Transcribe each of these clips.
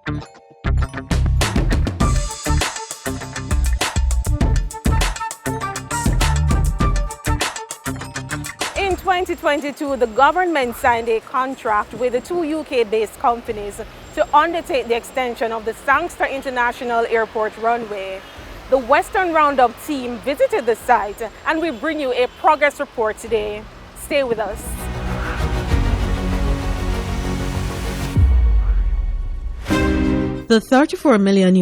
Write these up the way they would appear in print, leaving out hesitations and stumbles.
In 2022, the government signed a contract with the two UK-based companies to undertake the extension of the Sangster International Airport runway. The Western Roundup team visited the site and we bring you a progress report today. Stay with us. The $34 million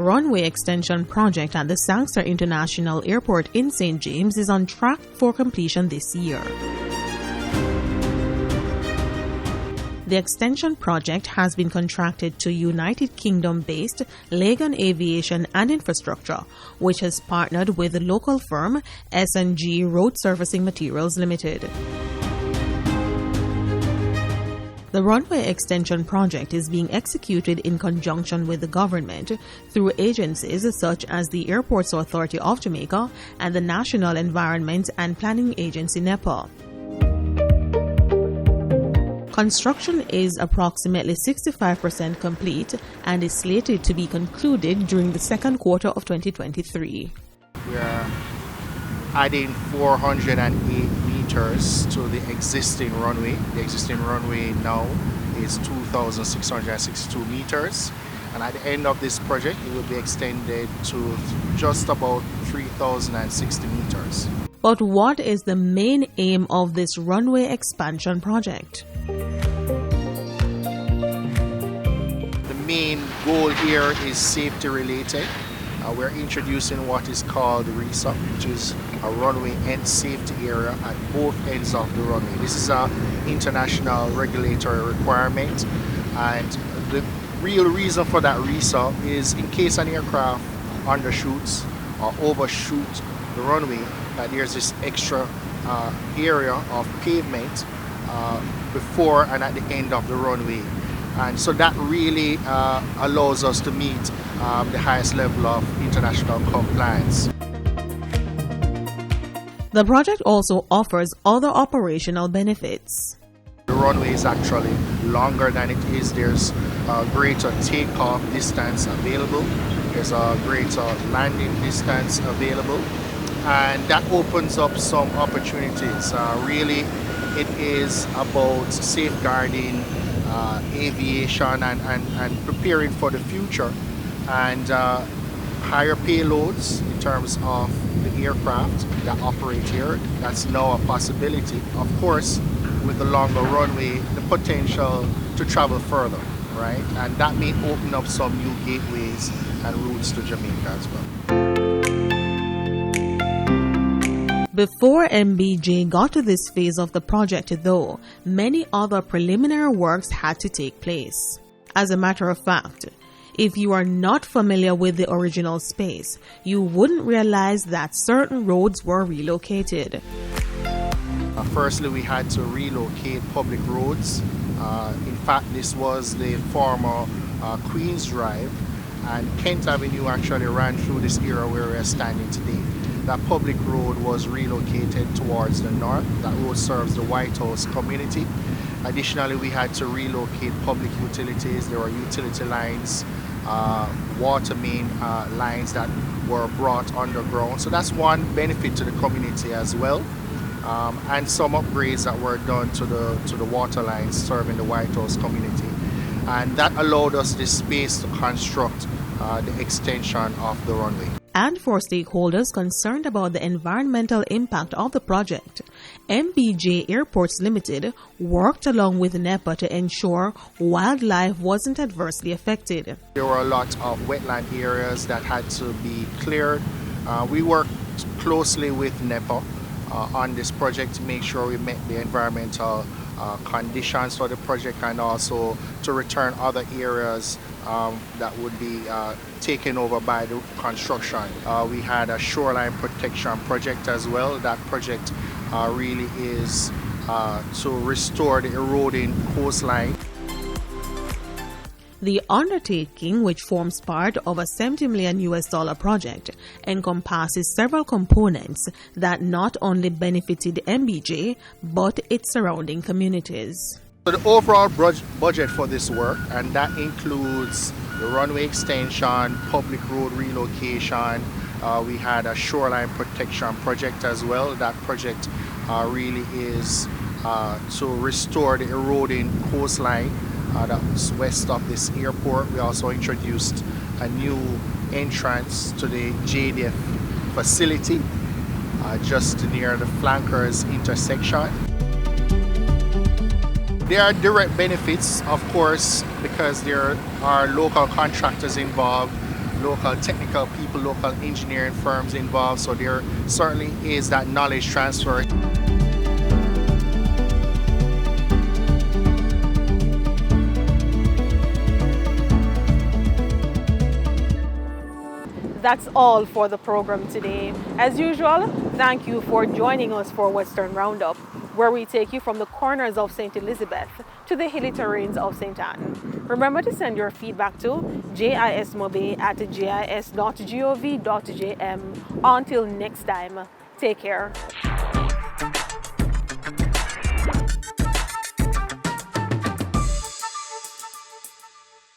runway extension project at the Sangster International Airport in St. James is on track for completion this year. The extension project has been contracted to United Kingdom-based Legon Aviation and Infrastructure, which has partnered with the local firm S&G Road Surfacing Materials Limited. The runway extension project is being executed in conjunction with the government through agencies such as the Airports Authority of Jamaica and the National Environment and Planning Agency NEPA. Construction is approximately 65% complete and is slated to be concluded during the second quarter of 2023. We are adding 408 meters to the existing runway. The existing runway now is 2,662 meters, and at the end of this project it will be extended to just about 3,060 meters. But what is the main aim of this runway expansion project? The main goal here is safety related. We're introducing what is called the RESA, which is a runway end safety area at both ends of the runway. This is an international regulatory requirement, and the real reason for that RESA is in case an aircraft undershoots or overshoots the runway, that there's this extra area of pavement before and at the end of the runway. And so that really allows us to meet the highest level of international compliance. The project also offers other operational benefits. The runway is actually longer than it is. There's a greater takeoff distance available. There's a greater landing distance available. And that opens up some opportunities. Really, it is about safeguarding aviation and preparing for the future, and higher payloads in terms of the aircraft that operate here. That's now a possibility. Of course, with the longer runway, the potential to travel further, right? And that may open up some new gateways and routes to Jamaica as well. Before MBJ got to this phase of the project, though, many other preliminary works had to take place. As a matter of fact, if you are not familiar with the original space, you wouldn't realize that certain roads were relocated. Firstly, we had to relocate public roads. In fact, this was the former Queens Drive, and Kent Avenue actually ran through this area where we are standing today. That public road was relocated towards the north. That road serves the White House community. Additionally, we had to relocate public utilities. There were utility lines, water main lines that were brought underground. So that's one benefit to the community as well. And some upgrades that were done to the water lines serving the White House community. And that allowed us this space to construct the extension of the runway. And for stakeholders concerned about the environmental impact of the project, MBJ Airports Limited worked along with NEPA to ensure wildlife wasn't adversely affected. There were a lot of wetland areas that had to be cleared. We worked closely with NEPA on this project to make sure we met the environmental conditions for the project, and also to return other areas that would be taken over by the construction. We had a Shoreline Protection project as well. That project really is to restore the eroding coastline. The undertaking, which forms part of a $70 million project, encompasses several components that not only benefited MBJ, but its surrounding communities. So the overall budget for this work, and that includes the runway extension, public road relocation. We had a shoreline protection project as well. That project really is to restore the eroding coastline that's west of this airport. We also introduced a new entrance to the JDF facility just near the flankers intersection. There are direct benefits, of course, because there are local contractors involved, local technical people, local engineering firms involved, so there certainly is that knowledge transfer. That's all for the program today. As usual, thank you for joining us for Western Roundup, where we take you from the corners of St. Elizabeth to the hilly terrains of St. Anne. Remember to send your feedback to jismobe@jis.gov.jm. Until next time, take care.